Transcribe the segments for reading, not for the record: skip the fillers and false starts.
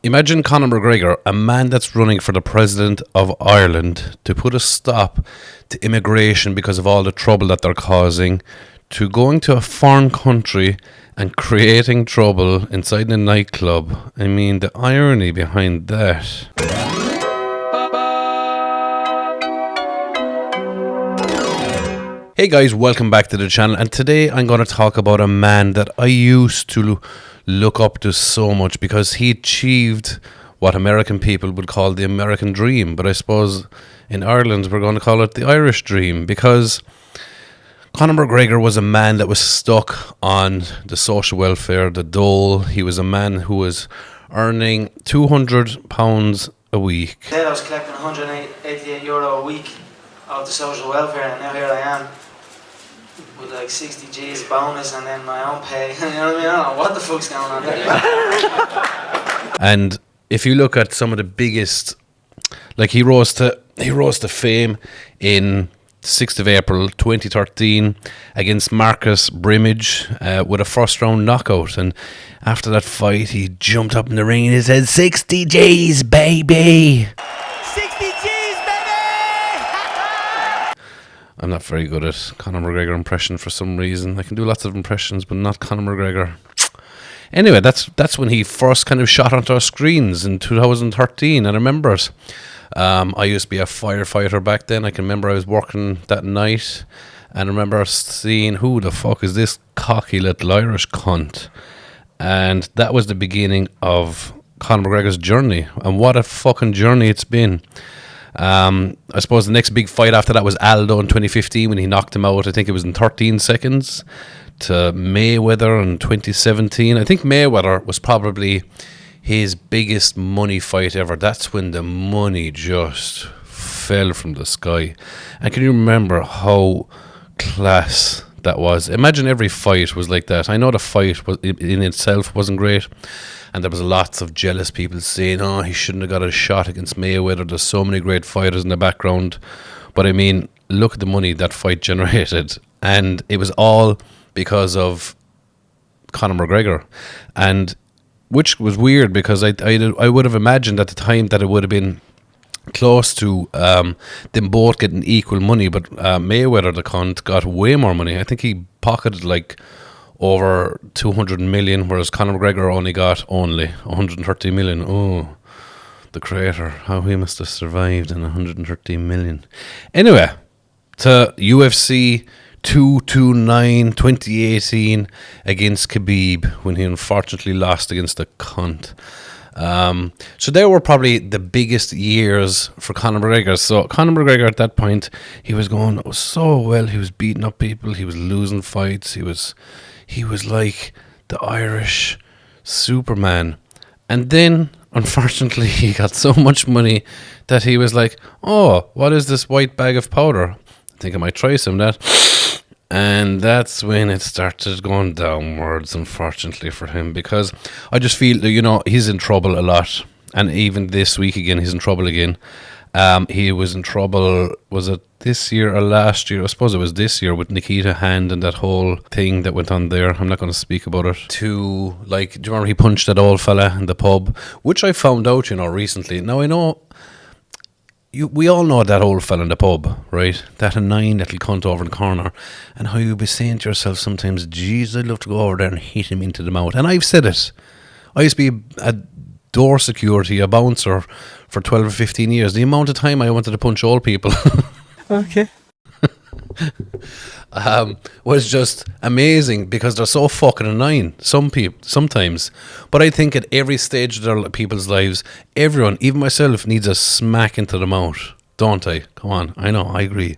Imagine Conor McGregor, a man that's running for the president of Ireland, to put a stop to immigration because of all the trouble that they're causing, to going to a foreign country and creating trouble inside a nightclub. I mean, the irony behind that. Hey guys, welcome back to the channel, and today I'm going to talk about a man that I used to look up to so much because he achieved what American people would call the American dream, but I suppose in Ireland we're going to call it the Irish dream, because Conor McGregor was a man that was stuck on the social welfare, the dole. He was a man who was earning £200 a week. I was collecting €188 a week of the social welfare, and now here I am with like 60 G's bonus and then my own pay. You know what I mean? I don't know what the fuck's going on there. And if you look at some of the biggest, like he rose to fame in 6th of April 2013 against Marcus Brimage with a first round knockout, and after that fight he jumped up in the ring and he said 60 G's baby. 60 G's, baby! I'm not very good at Conor McGregor impression for some reason. I can do lots of impressions, but not Conor McGregor. Anyway, that's when he first kind of shot onto our screens in 2013, and I remember it. I used to be a firefighter back then. I can remember I was working that night, and I remember seeing, who the fuck is this cocky little Irish cunt? And that was the beginning of Conor McGregor's journey, and what a fucking journey it's been. I suppose the next big fight after that was Aldo in 2015 when he knocked him out. I think it was in 13 seconds. To Mayweather in 2017. I think Mayweather was probably his biggest money fight ever. That's when the money just fell from the sky. And can you remember how class that was? Imagine every fight was like that. I know the fight was in itself wasn't great, and there was lots of jealous people saying, oh, he shouldn't have got a shot against Mayweather. There's so many great fighters in the background. But I mean, look at the money that fight generated. And it was all because of Conor McGregor. And which was weird, because I would have imagined at the time that it would have been close to them both getting equal money. But Mayweather, the cunt, got way more money. I think he pocketed like over 200 million, whereas Conor McGregor only got 130 million. Oh, the creator, how he must have survived in 130 million. Anyway, to UFC 229 2018 against Khabib, when he unfortunately lost against a cunt. So they were probably the biggest years for Conor McGregor. So Conor McGregor at that point, he was going so well. He was beating up people. He was losing fights. He was like the Irish Superman. And then, unfortunately, he got so much money that he was like, oh, what is this white bag of powder? I think I might try some of that. And that's when it started going downwards, unfortunately for him, because I just feel that, he's in trouble a lot. And even this week again, he's in trouble again. He was in trouble, was it this year or last year? I suppose it was this year, with Nikita Hand and that whole thing that went on there. I'm not going to speak about it. Do you remember he punched that old fella in the pub? Which I found out, recently. Now I know, we all know that old fella in the pub, right? That annoying little cunt over in the corner. And how you'd be saying to yourself sometimes, geez, I'd love to go over there and hit him into the mouth. And I've said it. I used to be a door security, a bouncer for 12 or 15 years. The amount of time I wanted to punch old people Okay. was just amazing, because they're so fucking annoying, sometimes. But I think at every stage of their people's lives, everyone, even myself, needs a smack into the mouth, don't I? Come on, I know, I agree.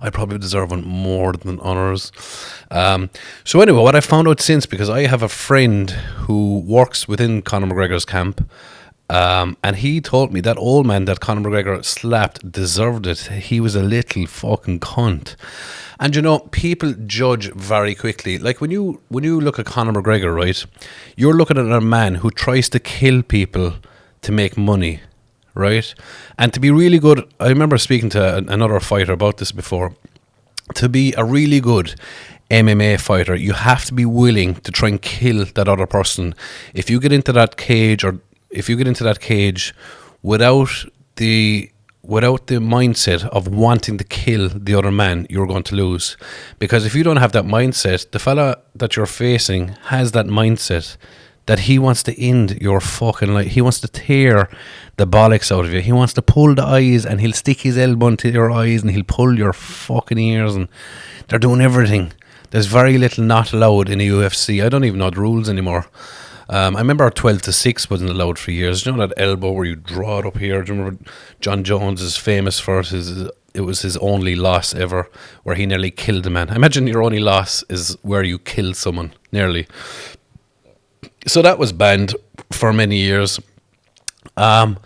I probably deserve one more than others. So anyway, what I found out since, because I have a friend who works within Conor McGregor's camp, and he told me that old man that Conor McGregor slapped deserved it. He was a little fucking cunt. And people judge very quickly. Like when you look at Conor McGregor, right, you're looking at a man who tries to kill people to make money, right? And to be really good, I remember speaking to another fighter about this before. To be a really good MMA fighter, you have to be willing to try and kill that other person. If you get into that cage, or if you get into that cage without the mindset of wanting to kill the other man, you're going to lose. Because if you don't have that mindset, the fella that you're facing has that mindset that he wants to end your fucking life. He wants to tear the bollocks out of you. He wants to pull the eyes, and he'll stick his elbow into your eyes, and he'll pull your fucking ears, and they're doing everything. There's very little not allowed in the UFC. I don't even know the rules anymore. I remember 12-6 wasn't allowed for years. You know that elbow where you draw it up here? Do you remember John Jones is famous for it? It was his only loss ever, where he nearly killed a man. Imagine your only loss is where you killed someone, nearly. So that was banned for many years. God,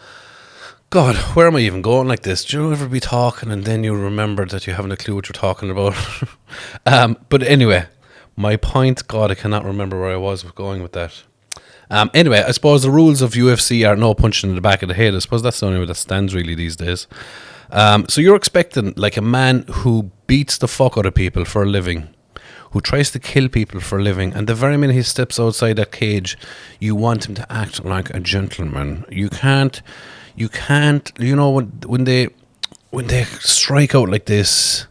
where am I even going like this? Do you ever be talking and then you remember that you haven't a clue what you're talking about? But anyway, my point, God, I cannot remember where I was going with that. Anyway, I suppose the rules of UFC are no punching in the back of the head. I suppose that's the only way that stands really these days. So you're expecting like a man who beats the fuck out of people for a living, who tries to kill people for a living, and the very minute he steps outside that cage, you want him to act like a gentleman. You can't, you know, when they strike out like this,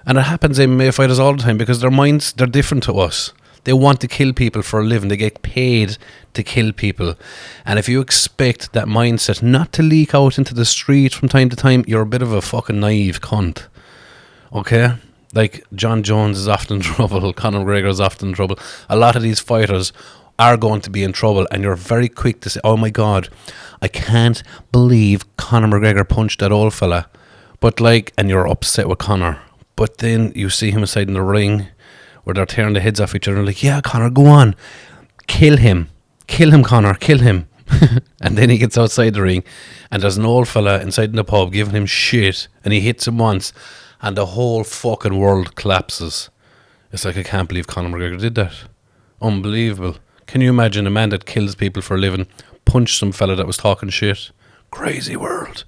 and it happens in MMA fighters all the time because their minds, they're different to us. They want to kill people for a living. They get paid to kill people. And if you expect that mindset not to leak out into the street from time to time, you're a bit of a fucking naive cunt. Okay? Like, John Jones is often in trouble. Conor McGregor is often in trouble. A lot of these fighters are going to be in trouble, and you're very quick to say, oh my God, I can't believe Conor McGregor punched that old fella. But like, and you're upset with Conor. But then you see him inside in the ring where they're tearing the heads off each other, and like, yeah, Conor, go on. Kill him, Conor, kill him. And then he gets outside the ring, and there's an old fella inside in the pub giving him shit, and he hits him once, and the whole fucking world collapses. It's like, I can't believe Conor McGregor did that. Unbelievable. Can you imagine a man that kills people for a living punched some fella that was talking shit? Crazy world.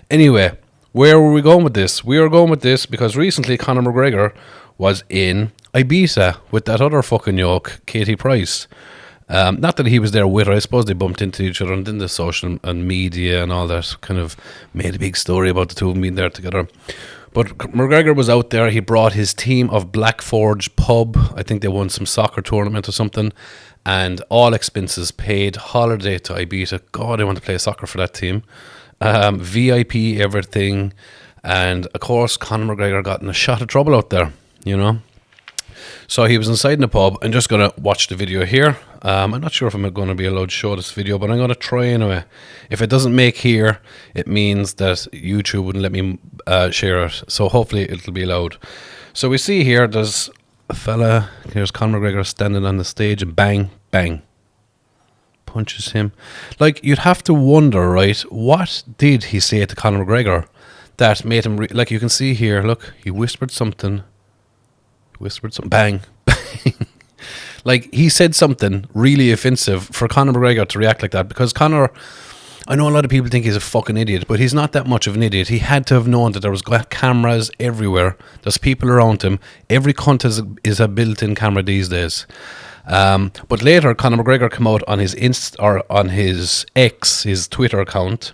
Anyway, where were we going with this? We were going with this because recently Conor McGregor was in Ibiza with that other fucking yoke, Katie Price. Not that he was there with her. I suppose they bumped into each other, and then the social and media and all that kind of made a big story about the two of them being there together. But McGregor was out there. He brought his team of Black Forge pub. I think they won some soccer tournament or something, and all expenses paid. Holiday to Ibiza. God, I want to play soccer for that team. VIP everything, and of course Conor McGregor got in a shot of trouble out there, you know. So he was inside in the pub. I'm just going to watch the video here. I'm not sure if I'm going to be allowed to show this video, but I'm going to try anyway. If it doesn't make here, it means that YouTube wouldn't let me share it. So hopefully it'll be allowed. So we see here, there's a fella. Here's Conor McGregor standing on the stage, and bang, bang, punches him. Like, you'd have to wonder, right? What did he say to Conor McGregor that made him like, you can see here, look, he whispered something, bang, bang. Like, he said something really offensive for Conor McGregor to react like that, because Conor, I know a lot of people think he's a fucking idiot, but he's not that much of an idiot. He had to have known that there was cameras everywhere. There's people around him. Every cunt is a built-in camera these days. But later, Conor McGregor came out on his X, his Twitter account,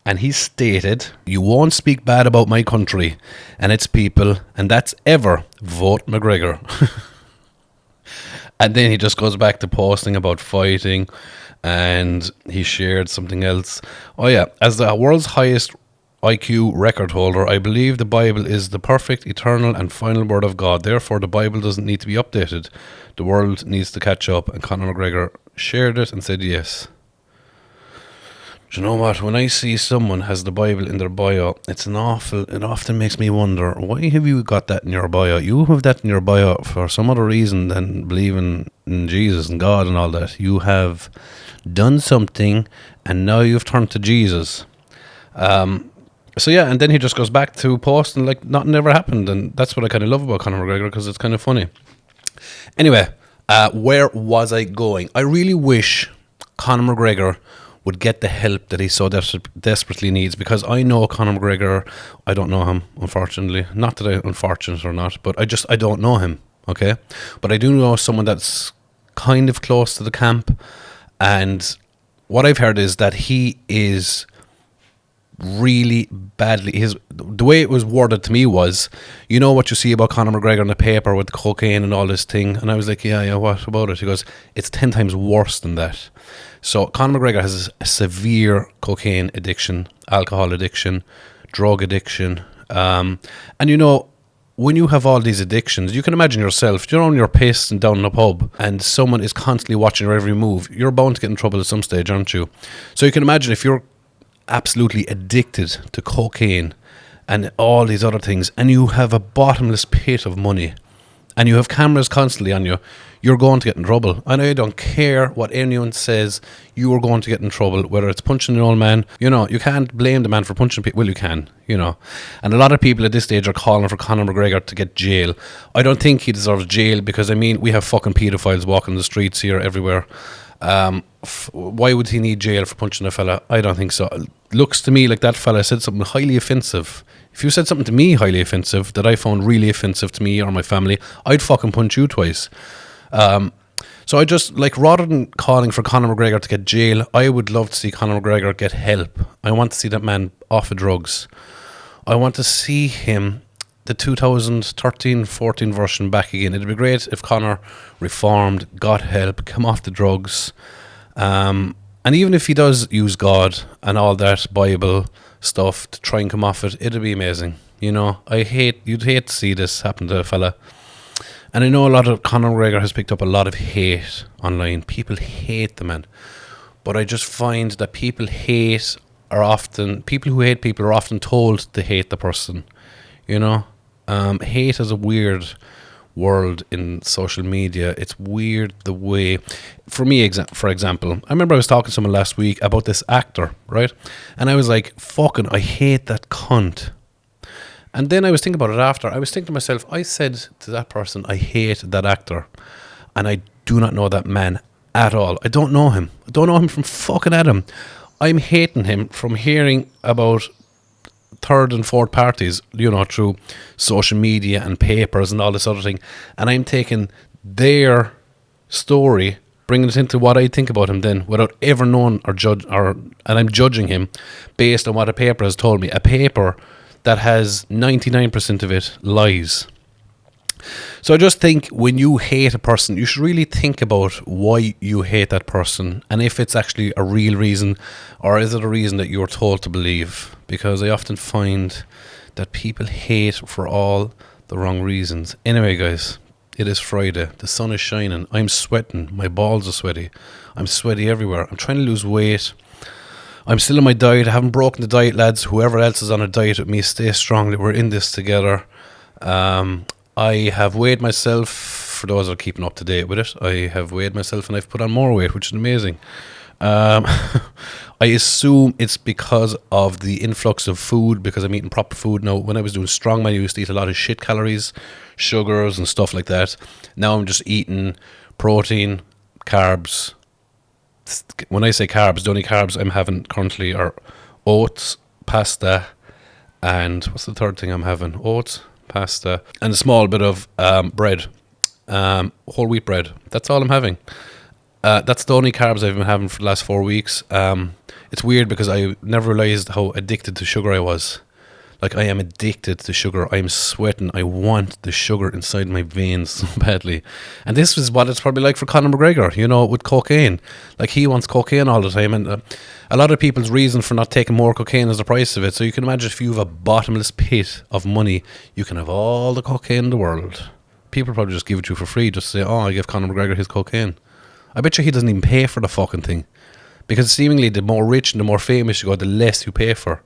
and he stated, "You won't speak bad about my country and its people, and that's ever vote McGregor." And then he just goes back to posting about fighting, and he shared something else. Oh yeah, as the world's highest IQ record holder, I believe the Bible is the perfect, eternal and final word of God. Therefore, the Bible doesn't need to be updated. The world needs to catch up. And Conor McGregor shared it and said yes. Do you know what? When I see someone has the Bible in their bio, it often makes me wonder, why have you got that in your bio? You have that in your bio for some other reason than believing in Jesus and God and all that. You have done something, and now you've turned to Jesus. So yeah, and then he just goes back to posting like nothing ever happened, and that's what I kind of love about Conor McGregor, because it's kind of funny. Anyway, where was I going? I really wish Conor McGregor would get the help that he so desperately needs, because I know Conor McGregor. I don't know him, unfortunately. Not that I'm unfortunate or not, but I don't know him, okay? But I do know someone that's kind of close to the camp, and what I've heard is that he is really badly, the way it was worded to me was, you know what you see about Conor McGregor in the paper with cocaine and all this thing, and I was like, yeah, what about it? He goes, it's 10 times worse than that. So Conor McGregor has a severe cocaine addiction, alcohol addiction, drug addiction, and you know, when you have all these addictions, you can imagine yourself, you're on your piss and down in a pub and someone is constantly watching your every move, you're bound to get in trouble at some stage, aren't you? So you can imagine if you're absolutely addicted to cocaine and all these other things, and you have a bottomless pit of money, and you have cameras constantly on you, you're going to get in trouble. And I don't care what anyone says, you are going to get in trouble, whether it's punching an old man. You know, you can't blame the man for punching people. Well, you can, you know. And a lot of people at this stage are calling for Conor McGregor to get jail. I don't think he deserves jail, because, I mean, we have fucking paedophiles walking the streets here everywhere. Why would he need jail for punching a fella? I don't think so. It looks to me like that fella said something highly offensive. If you said something to me highly offensive that I found really offensive to me or my family, I'd fucking punch you twice. So I just, like, rather than calling for Conor McGregor to get jail, I would love to see Conor McGregor get help. I want to see that man off of drugs. I want to see him, the 2013-14 version, back again. It'd be great if Conor reformed, got help, come off the drugs. And even if he does use God and all that Bible stuff to try and come off it, it'd be amazing. You know, you'd hate to see this happen to a fella. And I know a lot of Conor McGregor has picked up a lot of hate online. People hate the man. But I just find that people who hate people are often told to hate the person. You know? Hate is a weird world in social media. It's weird the way, for me, for example, I remember I was talking to someone last week about this actor, right? And I was like, fucking, I hate that cunt. And then I was thinking about it after. I was thinking to myself, I said to that person, I hate that actor. And I do not know that man at all. I don't know him. I don't know him from fucking Adam. I'm hating him from hearing about third and fourth parties, you know, through social media and papers and all this other thing. And I'm taking their story, bringing it into what I think about him then, without ever knowing and I'm judging him based on what a paper has told me. A paper that has 99% of it lies. So I just think when you hate a person, you should really think about why you hate that person, and if it's actually a real reason, or is it a reason that you're told to believe. Because I often find that people hate for all the wrong reasons. Anyway, guys, it is Friday. The sun is shining. I'm sweating. My balls are sweaty. I'm sweaty everywhere. I'm trying to lose weight. I'm still on my diet. I haven't broken the diet, lads. Whoever else is on a diet with me, stay strongly. We're in this together. I have weighed myself, for those that are keeping up to date with it. I have weighed myself and I've put on more weight, which is amazing. I assume it's because of the influx of food, because I'm eating proper food now. When I was doing strongman, I used to eat a lot of shit calories, sugars and stuff like that. Now I'm just eating protein, carbs. When I say carbs, the only carbs I'm having currently are oats, pasta, and what's the third thing I'm having? Oats, pasta, and a small bit of bread, whole wheat bread. That's all I'm having. That's the only carbs I've been having for the last 4 weeks. It's weird because I never realised how addicted to sugar I was. Like, I am addicted to sugar. I'm sweating. I want the sugar inside my veins so badly. And this is what it's probably like for Conor McGregor, you know, with cocaine. Like, he wants cocaine all the time. And a lot of people's reason for not taking more cocaine is the price of it. So you can imagine if you have a bottomless pit of money, you can have all the cocaine in the world. People probably just give it to you for free. Just say, oh, I give Conor McGregor his cocaine. I bet you he doesn't even pay for the fucking thing. Because seemingly the more rich and the more famous you go, the less you pay for.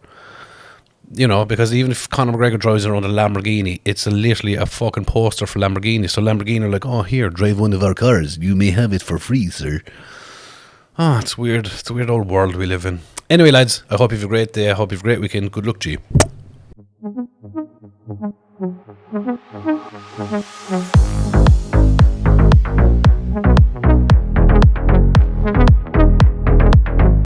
You know, because even if Conor McGregor drives around a Lamborghini, it's literally a fucking poster for Lamborghini. So Lamborghini are like, oh, here, drive one of our cars. You may have it for free, sir. Oh, it's weird. It's a weird old world we live in. Anyway, lads, I hope you have a great day. I hope you have a great weekend. Good luck to you.